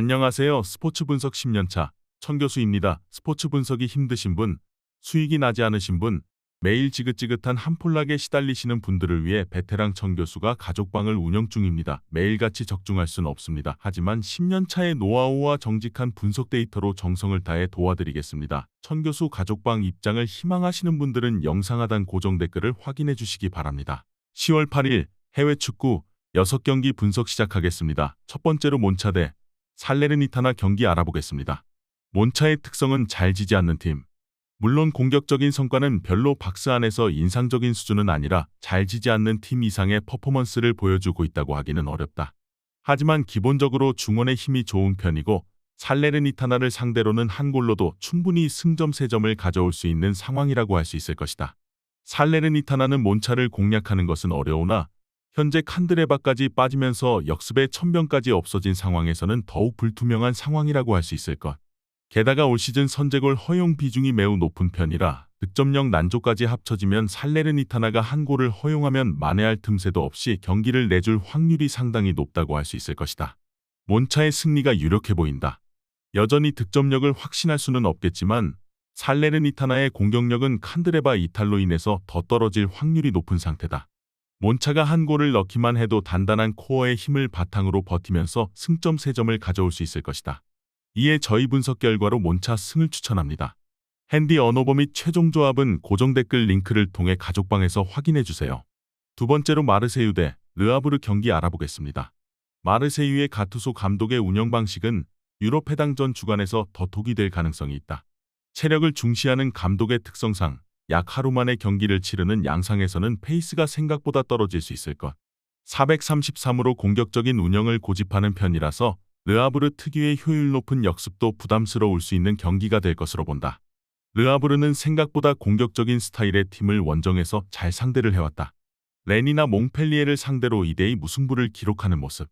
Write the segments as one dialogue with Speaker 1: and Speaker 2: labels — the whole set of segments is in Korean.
Speaker 1: 안녕하세요. 스포츠 분석 10년차 천교수입니다. 스포츠 분석이 힘드신 분, 수익이 나지 않으신 분, 매일 지긋지긋한 한폴락에 시달리시는 분들을 위해 베테랑 천교수가 가족방을 운영 중입니다. 매일같이 적중할 수는 없습니다. 하지만 10년차의 노하우와 정직한 분석 데이터로 정성을 다해 도와드리겠습니다. 천교수 가족방 입장을 희망하시는 분들은 영상 하단 고정 댓글을 확인해 주시기 바랍니다. 10월 8일 해외 축구 6경기 분석 시작하겠습니다. 첫 번째로 몬차 대 살레르니타나 경기 알아보겠습니다. 몬차의 특성은 잘 지지 않는 팀. 물론 공격적인 성과는 별로 박스 안에서 인상적인 수준은 아니라 잘 지지 않는 팀 이상의 퍼포먼스를 보여주고 있다고 하기는 어렵다. 하지만 기본적으로 중원의 힘이 좋은 편이고 살레르니타나를 상대로는 한 골로도 충분히 승점 3점을 가져올 수 있는 상황이라고 할 수 있을 것이다. 살레르니타나는 몬차를 공략하는 것은 어려우나 현재 칸드레바까지 빠지면서 역습의 천병까지 없어진 상황에서는 더욱 불투명한 상황이라고 할 수 있을 것. 게다가 올 시즌 선제골 허용 비중이 매우 높은 편이라 득점력 난조까지 합쳐지면 살레르니타나가 한 골을 허용하면 만회할 틈새도 없이 경기를 내줄 확률이 상당히 높다고 할 수 있을 것이다. 몬차의 승리가 유력해 보인다. 여전히 득점력을 확신할 수는 없겠지만 살레르니타나의 공격력은 칸드레바 이탈로 인해서 더 떨어질 확률이 높은 상태다. 몬차가 한 골을 넣기만 해도 단단한 코어의 힘을 바탕으로 버티면서 승점 3점을 가져올 수 있을 것이다. 이에 저희 분석 결과로 몬차 승을 추천합니다. 핸디 언어버 및 최종 조합은 고정 댓글 링크를 통해 가족방에서 확인해주세요. 두 번째로 마르세유 대 르아브르 경기 알아보겠습니다. 마르세유의 가투소 감독의 운영 방식은 유럽 해당 전 주간에서 더 독이 될 가능성이 있다. 체력을 중시하는 감독의 특성상 약 하루 만에 경기를 치르는 양상에서는 페이스가 생각보다 떨어질 수 있을 것. 433으로 공격적인 운영을 고집하는 편이라서 르아브르 특유의 효율 높은 역습도 부담스러울 수 있는 경기가 될 것으로 본다. 르아브르는 생각보다 공격적인 스타일의 팀을 원정에서 잘 상대를 해왔다. 렌이나 몽펠리에를 상대로 2대2 무승부를 기록하는 모습.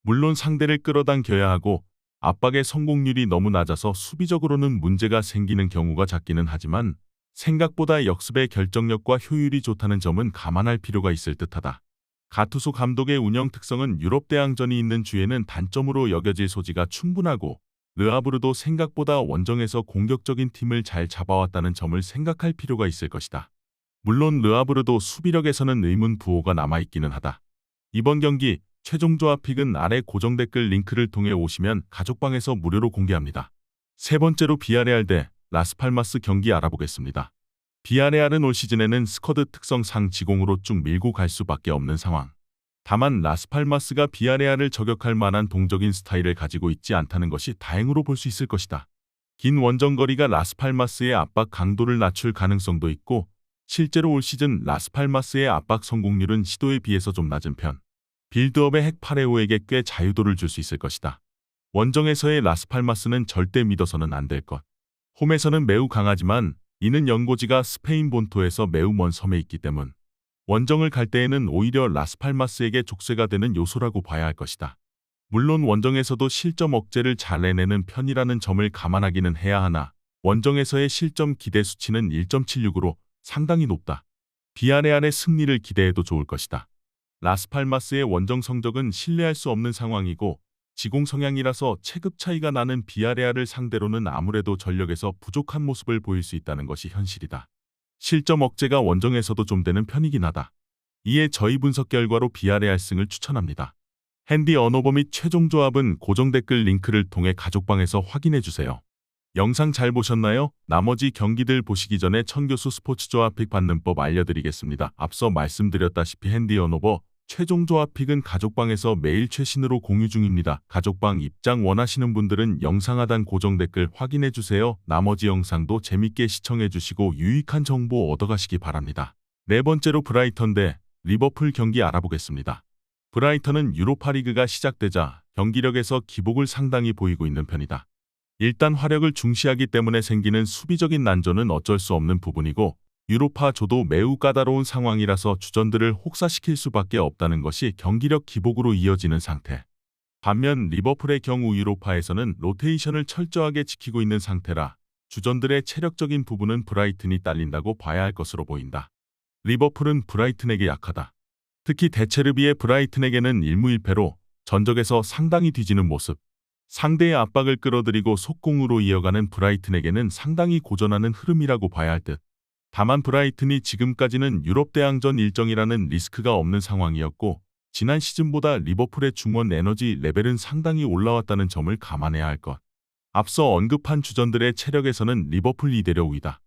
Speaker 1: 물론 상대를 끌어당겨야 하고 압박의 성공률이 너무 낮아서 수비적으로는 문제가 생기는 경우가 잦기는 하지만 생각보다 역습의 결정력과 효율이 좋다는 점은 감안할 필요가 있을 듯하다. 가투소 감독의 운영 특성은 유럽 대항전이 있는 주에는 단점으로 여겨질 소지가 충분하고 르아브르도 생각보다 원정에서 공격적인 팀을 잘 잡아왔다는 점을 생각할 필요가 있을 것이다. 물론 르아브르도 수비력에서는 의문 부호가 남아있기는 하다. 이번 경기 최종 조합 픽은 아래 고정 댓글 링크를 통해 오시면 가족방에서 무료로 공개합니다. 세 번째로 비아레알 대 라스팔마스 경기 알아보겠습니다. 비아레알은 올 시즌에는 스쿼드 특성상 지공으로 쭉 밀고 갈 수밖에 없는 상황. 다만 라스팔마스가 비아레알을 저격할 만한 동적인 스타일을 가지고 있지 않다는 것이 다행으로 볼 수 있을 것이다. 긴 원정거리가 라스팔마스의 압박 강도를 낮출 가능성도 있고 실제로 올 시즌 라스팔마스의 압박 성공률은 시도에 비해서 좀 낮은 편. 빌드업의 핵 파레오에게 꽤 자유도를 줄 수 있을 것이다. 원정에서의 라스팔마스는 절대 믿어서는 안 될 것. 홈에서는 매우 강하지만 이는 연고지가 스페인 본토에서 매우 먼 섬에 있기 때문 원정을 갈 때에는 오히려 라스팔마스에게 족쇄가 되는 요소라고 봐야 할 것이다. 물론 원정에서도 실점 억제를 잘 해내는 편이라는 점을 감안하기는 해야 하나 원정에서의 실점 기대 수치는 1.76으로 상당히 높다. 비아레알의 승리를 기대해도 좋을 것이다. 라스팔마스의 원정 성적은 신뢰할 수 없는 상황이고 지공 성향이라서 체급 차이가 나는 비아레알을 상대로는 아무래도 전력에서 부족한 모습을 보일 수 있다는 것이 현실이다. 실점 억제가 원정에서도 좀 되는 편이긴 하다. 이에 저희 분석 결과로 비아레알 승을 추천합니다. 핸디 언어버 및 최종 조합은 고정 댓글 링크를 통해 가족방에서 확인해주세요. 영상 잘 보셨나요? 나머지 경기들 보시기 전에 천교수 스포츠 조합 픽 받는 법 알려드리겠습니다. 앞서 말씀드렸다시피 핸디 언어버 최종 조합 픽은 가족방에서 매일 최신으로 공유 중입니다. 가족방 입장 원하시는 분들은 영상 하단 고정 댓글 확인해주세요. 나머지 영상도 재밌게 시청해주시고 유익한 정보 얻어가시기 바랍니다. 네 번째로 브라이턴 대 리버풀 경기 알아보겠습니다. 브라이턴은 유로파리그가 시작되자 경기력에서 기복을 상당히 보이고 있는 편이다. 일단 화력을 중시하기 때문에 생기는 수비적인 난조는 어쩔 수 없는 부분이고 유로파조도 매우 까다로운 상황이라서 주전들을 혹사시킬 수밖에 없다는 것이 경기력 기복으로 이어지는 상태. 반면 리버풀의 경우 유로파에서는 로테이션을 철저하게 지키고 있는 상태라 주전들의 체력적인 부분은 브라이튼이 딸린다고 봐야 할 것으로 보인다. 리버풀은 브라이튼에게 약하다. 특히 데체르비의 브라이튼에게는 1무 1패로 전적에서 상당히 뒤지는 모습. 상대의 압박을 끌어들이고 속공으로 이어가는 브라이튼에게는 상당히 고전하는 흐름이라고 봐야 할 듯. 다만 브라이튼이 지금까지는 유럽 대항전 일정이라는 리스크가 없는 상황이었고 지난 시즌보다 리버풀의 중원 에너지 레벨은 상당히 올라왔다는 점을 감안해야 할 것. 앞서 언급한 주전들의 체력에서는 리버풀 이대로 우위다.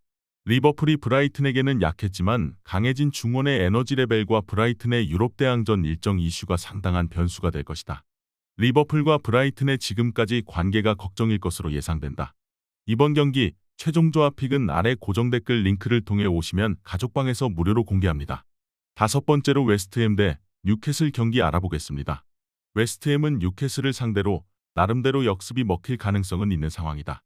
Speaker 1: 리버풀이 브라이튼에게는 약했지만 강해진 중원의 에너지 레벨과 브라이튼의 유럽 대항전 일정 이슈가 상당한 변수가 될 것이다. 리버풀과 브라이튼의 지금까지 관계가 걱정일 것으로 예상된다. 이번 경기 최종 조합 픽은 아래 고정 댓글 링크를 통해 오시면 가족방에서 무료로 공개합니다. 다섯 번째로 웨스트햄 대 뉴캐슬 경기 알아보겠습니다. 웨스트햄은 뉴캐슬을 상대로 나름대로 역습이 먹힐 가능성은 있는 상황이다.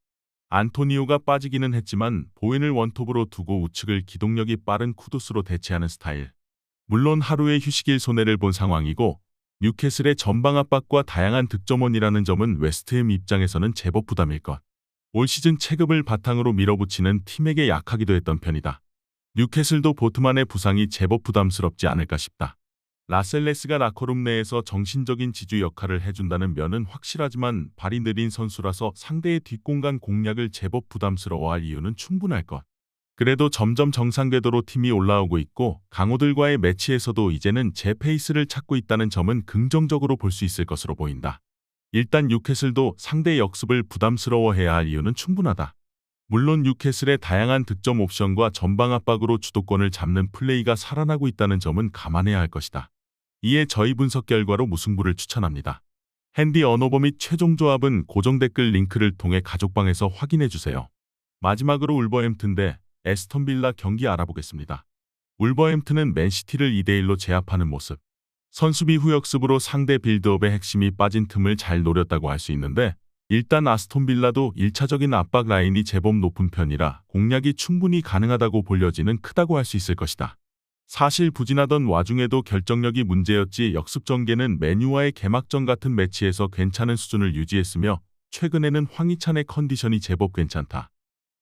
Speaker 1: 안토니오가 빠지기는 했지만 보웬을 원톱으로 두고 우측을 기동력이 빠른 쿠두스로 대체하는 스타일. 물론 하루의 휴식일 손해를 본 상황이고 뉴캐슬의 전방 압박과 다양한 득점원이라는 점은 웨스트햄 입장에서는 제법 부담일 것. 올 시즌 체급을 바탕으로 밀어붙이는 팀에게 약하기도 했던 편이다. 뉴캐슬도 보트만의 부상이 제법 부담스럽지 않을까 싶다. 라셀레스가 라커룸 내에서 정신적인 지주 역할을 해준다는 면은 확실하지만 발이 느린 선수라서 상대의 뒷공간 공략을 제법 부담스러워할 이유는 충분할 것. 그래도 점점 정상 궤도로 팀이 올라오고 있고 강호들과의 매치에서도 이제는 제 페이스를 찾고 있다는 점은 긍정적으로 볼 수 있을 것으로 보인다. 일단 뉴캐슬도 상대 역습을 부담스러워해야 할 이유는 충분하다. 물론 뉴캐슬의 다양한 득점 옵션과 전방 압박으로 주도권을 잡는 플레이가 살아나고 있다는 점은 감안해야 할 것이다. 이에 저희 분석 결과로 무승부를 추천합니다. 핸디 언어버 및 최종 조합은 고정 댓글 링크를 통해 가족방에서 확인해주세요. 마지막으로 울버햄튼 대 에스턴 빌라 경기 알아보겠습니다. 울버햄튼은 맨시티를 2대1로 제압하는 모습. 선수비 후역습으로 상대 빌드업의 핵심이 빠진 틈을 잘 노렸다고 할 수 있는데 일단 아스톤 빌라도 1차적인 압박 라인이 제법 높은 편이라 공략이 충분히 가능하다고 볼 여지는 크다고 할 수 있을 것이다. 사실 부진하던 와중에도 결정력이 문제였지 역습 전개는 맨유와의 개막전 같은 매치에서 괜찮은 수준을 유지했으며 최근에는 황희찬의 컨디션이 제법 괜찮다.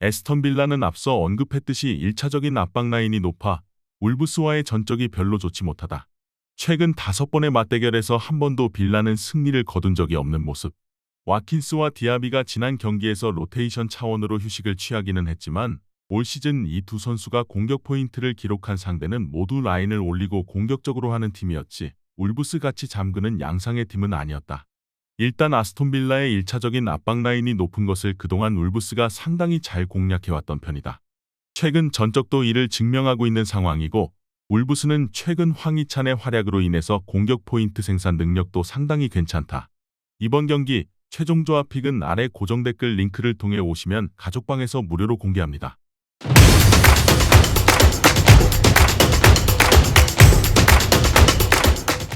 Speaker 1: 에스턴 빌라는 앞서 언급했듯이 1차적인 압박 라인이 높아 울브스와의 전적이 별로 좋지 못하다. 최근 5번의 맞대결에서 한 번도 빌라는 승리를 거둔 적이 없는 모습. 와킨스와 디아비가 지난 경기에서 로테이션 차원으로 휴식을 취하기는 했지만 올 시즌 이 두 선수가 공격 포인트를 기록한 상대는 모두 라인을 올리고 공격적으로 하는 팀이었지 울브스같이 잠그는 양상의 팀은 아니었다. 일단 아스톤 빌라의 1차적인 압박 라인이 높은 것을 그동안 울브스가 상당히 잘 공략해왔던 편이다. 최근 전적도 이를 증명하고 있는 상황이고 울브스는 최근 황희찬의 활약으로 인해서 공격 포인트 생산 능력도 상당히 괜찮다. 이번 경기 최종 조합 픽은 아래 고정 댓글 링크를 통해 오시면 가족방에서 무료로 공개합니다.